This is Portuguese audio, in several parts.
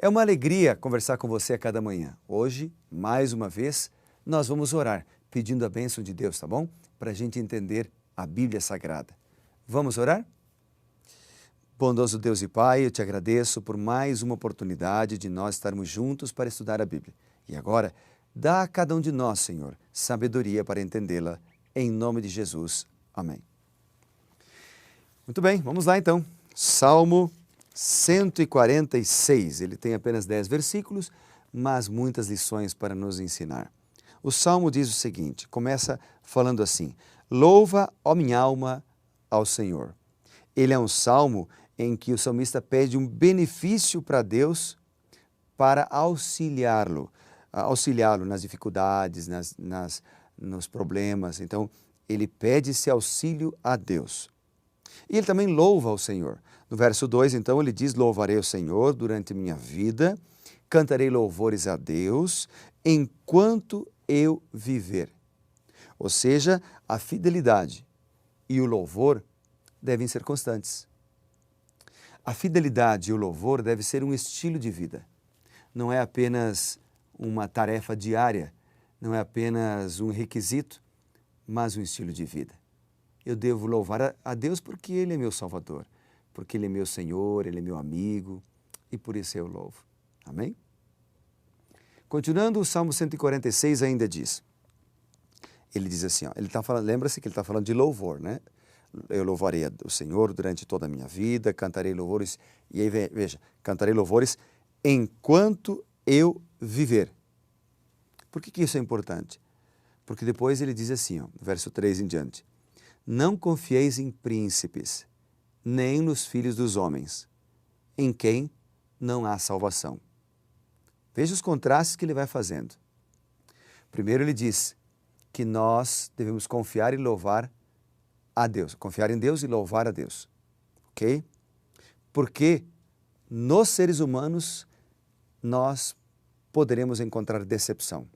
É uma alegria conversar com você a cada manhã. Hoje, mais uma vez, nós vamos orar, pedindo a bênção de Deus, tá bom? Para a gente entender a Bíblia Sagrada. Vamos orar? Bondoso Deus e Pai, eu te agradeço por mais uma oportunidade de nós estarmos juntos para estudar a Bíblia. E agora, dá a cada um de nós, Senhor, sabedoria para entendê-la. Em nome de Jesus. Amém. Muito bem, vamos lá então. Salmo 146. Ele tem apenas 10 versículos, mas muitas lições para nos ensinar. O Salmo diz o seguinte, começa falando assim: Louva, ó minha alma, ao Senhor. Ele é um salmo em que o salmista pede um benefício para Deus para auxiliá-lo nas dificuldades, nos problemas. Então, ele pede esse auxílio a Deus. E ele também louva ao Senhor. No verso 2, então, ele diz: Louvarei o Senhor durante minha vida, cantarei louvores a Deus enquanto eu viver. Ou seja, a fidelidade e o louvor devem ser constantes. A fidelidade e o louvor devem ser um estilo de vida. Não é apenas uma tarefa diária, não é apenas um requisito, mas um estilo de vida. Eu devo louvar a Deus porque Ele é meu Salvador, porque Ele é meu Senhor, Ele é meu amigo, e por isso eu louvo. Amém? Continuando, o Salmo 146 ainda diz, ele diz assim, lembra-se que ele está falando de louvor, né? Eu louvarei o Senhor durante toda a minha vida, cantarei louvores, e aí veja, cantarei louvores enquanto eu viver. Por que isso é importante? Porque depois ele diz assim, verso 3 em diante, não confieis em príncipes, nem nos filhos dos homens, em quem não há salvação. Veja os contrastes que ele vai fazendo. Primeiro ele diz que nós devemos confiar e louvar a Deus, confiar em Deus e louvar a Deus, ok? Porque nos seres humanos nós poderemos encontrar decepção.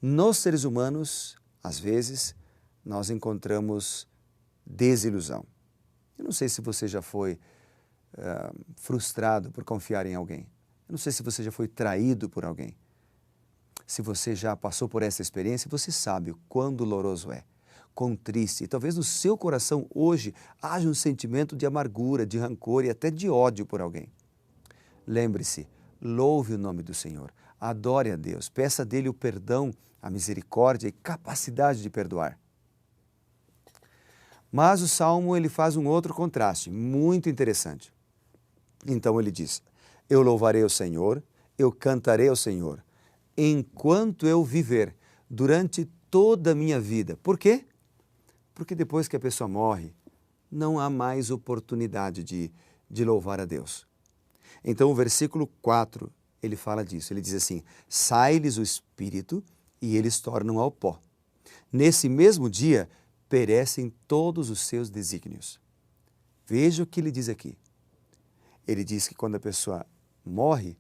Nos seres humanos, às vezes, nós encontramos desilusão. Eu não sei se você já foi frustrado por confiar em alguém. Eu não sei se você já foi traído por alguém. Se você já passou por essa experiência, você sabe o quão doloroso é, quão triste. E talvez no seu coração hoje haja um sentimento de amargura, de rancor e até de ódio por alguém. Lembre-se, louve o nome do Senhor, adore a Deus, peça dele o perdão, a misericórdia e capacidade de perdoar. Mas o Salmo ele faz um outro contraste, muito interessante. Então ele diz, eu louvarei o Senhor, eu cantarei ao Senhor, enquanto eu viver, durante toda a minha vida. Por quê? Porque depois que a pessoa morre, não há mais oportunidade de louvar a Deus. Então o versículo 4, ele fala disso, ele diz assim, sai-lhes o espírito e eles tornam ao pó. Nesse mesmo dia, perecem todos os seus desígnios. Veja o que ele diz aqui. Ele diz que quando a pessoa morre,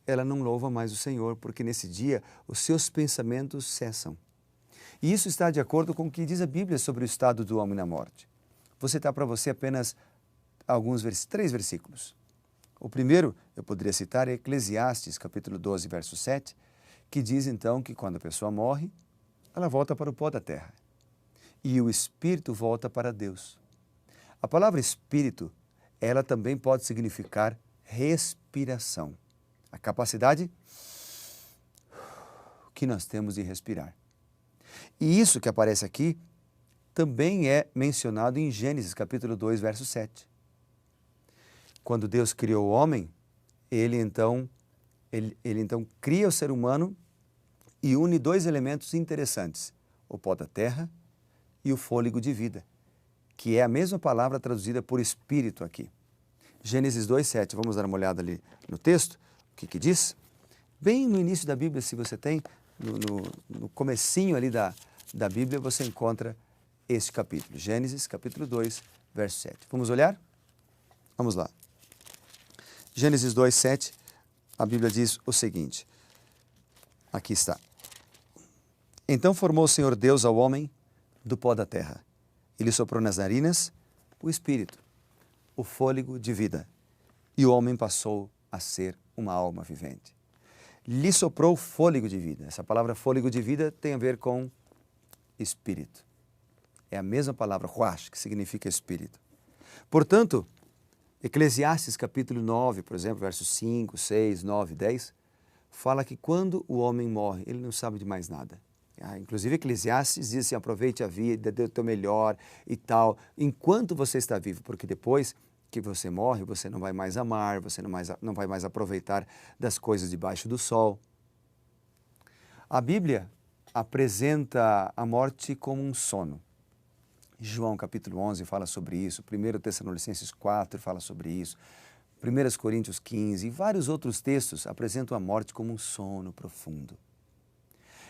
ela não louva mais o Senhor, porque nesse dia os seus pensamentos cessam. E isso está de acordo com o que diz a Bíblia sobre o estado do homem na morte. Vou citar para você apenas três versículos. O primeiro, eu poderia citar, é Eclesiastes, capítulo 12, verso 7, que diz então que quando a pessoa morre, ela volta para o pó da terra. E o espírito volta para Deus. A palavra espírito, ela também pode significar respiração. A capacidade que nós temos de respirar. E isso que aparece aqui também é mencionado em Gênesis, capítulo 2, verso 7. Quando Deus criou o homem, ele então cria o ser humano e une dois elementos interessantes, o pó da terra e o fôlego de vida, que é a mesma palavra traduzida por espírito aqui. Gênesis 2, 7, vamos dar uma olhada ali no texto, o que diz? Bem no início da Bíblia, se você tem, no comecinho ali da Bíblia, você encontra este capítulo, Gênesis capítulo 2, verso 7. Vamos olhar? Vamos lá. Gênesis 2, 7, a Bíblia diz o seguinte, aqui está. Então formou o Senhor Deus ao homem do pó da terra. Ele soprou nas narinas o espírito, o fôlego de vida, e o homem passou a ser uma alma vivente. Lhe soprou fôlego de vida. Essa palavra fôlego de vida tem a ver com espírito. É a mesma palavra, ruach, que significa espírito. Portanto, Eclesiastes capítulo 9, por exemplo, versos 5, 6, 9, 10, fala que quando o homem morre, ele não sabe de mais nada. Inclusive Eclesiastes diz assim, aproveite a vida, dê o teu melhor e tal, enquanto você está vivo, porque depois que você morre, você não vai mais amar, você não vai mais aproveitar das coisas debaixo do sol. A Bíblia apresenta a morte como um sono. João capítulo 11 fala sobre isso, 1 Tessalonicenses 4 fala sobre isso, 1 Coríntios 15 e vários outros textos apresentam a morte como um sono profundo.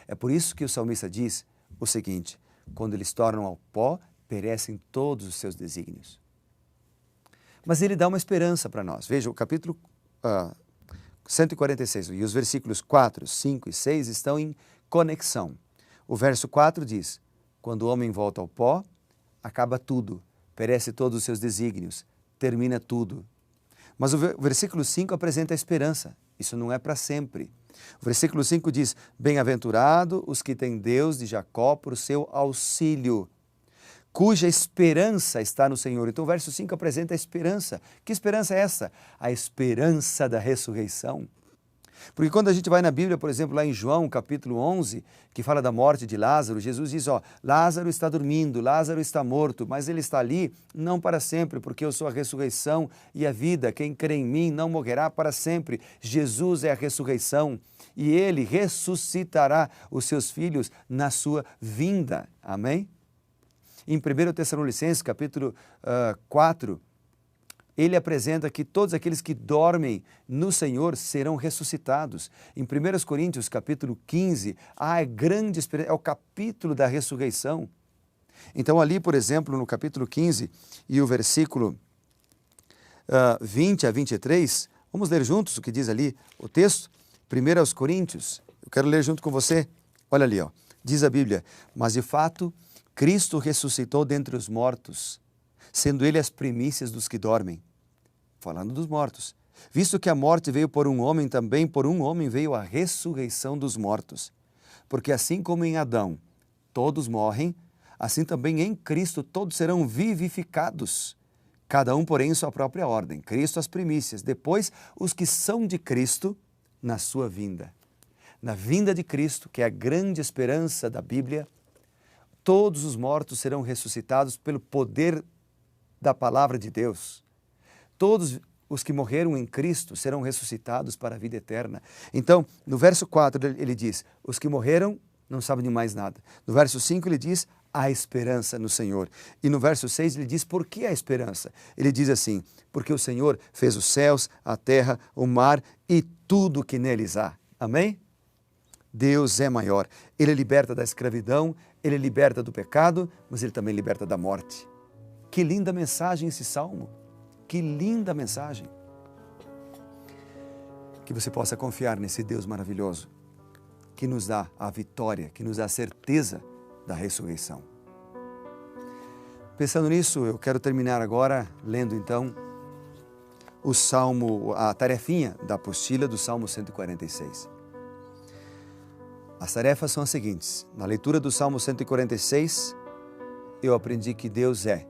É por isso que o salmista diz o seguinte, quando eles tornam ao pó, perecem todos os seus desígnios. Mas ele dá uma esperança para nós. Veja, o capítulo 146 e os versículos 4, 5 e 6 estão em conexão. O verso 4 diz, quando o homem volta ao pó, acaba tudo, perece todos os seus desígnios, termina tudo. Mas o versículo 5 apresenta a esperança. Isso não é para sempre. O versículo 5 diz, bem-aventurado os que têm Deus de Jacó por seu auxílio, cuja esperança está no Senhor. Então o verso 5 apresenta a esperança. Que esperança é essa? A esperança da ressurreição. Porque quando a gente vai na Bíblia, por exemplo, lá em João, capítulo 11, que fala da morte de Lázaro, Jesus diz, Lázaro está dormindo, Lázaro está morto, mas ele está ali não para sempre, porque eu sou a ressurreição e a vida. Quem crê em mim não morrerá para sempre. Jesus é a ressurreição e ele ressuscitará os seus filhos na sua vinda. Amém? Em 1 Tessalonicenses, capítulo 4, ele apresenta que todos aqueles que dormem no Senhor serão ressuscitados. Em 1 Coríntios, capítulo 15, há grande esperança, é o capítulo da ressurreição. Então ali, por exemplo, no capítulo 15 e o versículo 20 a 23, vamos ler juntos o que diz ali o texto? 1 Coríntios, eu quero ler junto com você. Olha ali, diz a Bíblia, mas de fato Cristo ressuscitou dentre os mortos, sendo ele as primícias dos que dormem. Falando dos mortos. Visto que a morte veio por um homem, também por um homem veio a ressurreição dos mortos. Porque assim como em Adão todos morrem, assim também em Cristo todos serão vivificados. Cada um, porém, em sua própria ordem. Cristo as primícias, depois os que são de Cristo na sua vinda. Na vinda de Cristo, que é a grande esperança da Bíblia, todos os mortos serão ressuscitados pelo poder da palavra de Deus. Todos os que morreram em Cristo serão ressuscitados para a vida eterna. Então, no verso 4 ele diz, os que morreram não sabem de mais nada. No verso 5 ele diz, há esperança no Senhor. E no verso 6 ele diz, por que a esperança? Ele diz assim, porque o Senhor fez os céus, a terra, o mar e tudo que neles há. Amém? Deus é maior. Ele liberta da escravidão, ele liberta do pecado, mas ele também liberta da morte. Que linda mensagem esse salmo. Que linda mensagem. Que você possa confiar nesse Deus maravilhoso, que nos dá a vitória, que nos dá a certeza da ressurreição. Pensando nisso, eu quero terminar agora lendo então o salmo, a tarefinha da apostila do Salmo 146. As tarefas são as seguintes. Na leitura do Salmo 146, eu aprendi que Deus é.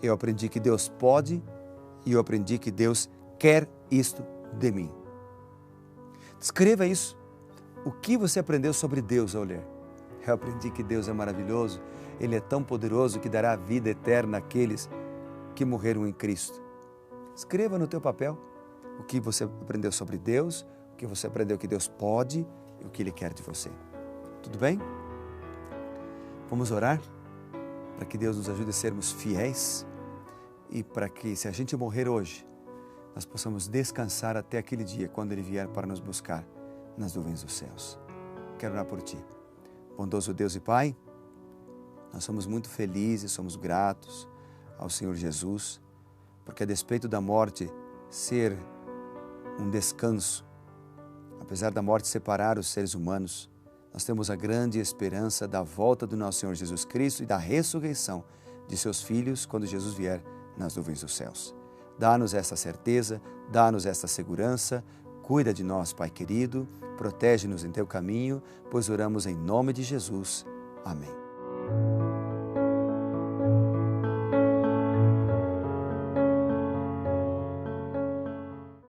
Eu aprendi que Deus pode e eu aprendi que Deus quer isto de mim. Escreva isso. O que você aprendeu sobre Deus ao ler? Eu aprendi que Deus é maravilhoso, Ele é tão poderoso que dará vida eterna àqueles que morreram em Cristo. Escreva no teu papel o que você aprendeu sobre Deus, o que você aprendeu que Deus pode e o que Ele quer de você. Tudo bem? Vamos orar para que Deus nos ajude a sermos fiéis e para que, se a gente morrer hoje, nós possamos descansar até aquele dia, quando Ele vier para nos buscar nas nuvens dos céus. Quero orar por Ti. Bondoso Deus e Pai, nós somos muito felizes, somos gratos ao Senhor Jesus, porque a despeito da morte ser um descanso, apesar da morte separar os seres humanos, nós temos a grande esperança da volta do nosso Senhor Jesus Cristo e da ressurreição de seus filhos quando Jesus vier nas nuvens dos céus. Dá-nos essa certeza, dá-nos essa segurança. Cuida de nós, Pai querido, protege-nos em Teu caminho, pois oramos em nome de Jesus. Amém.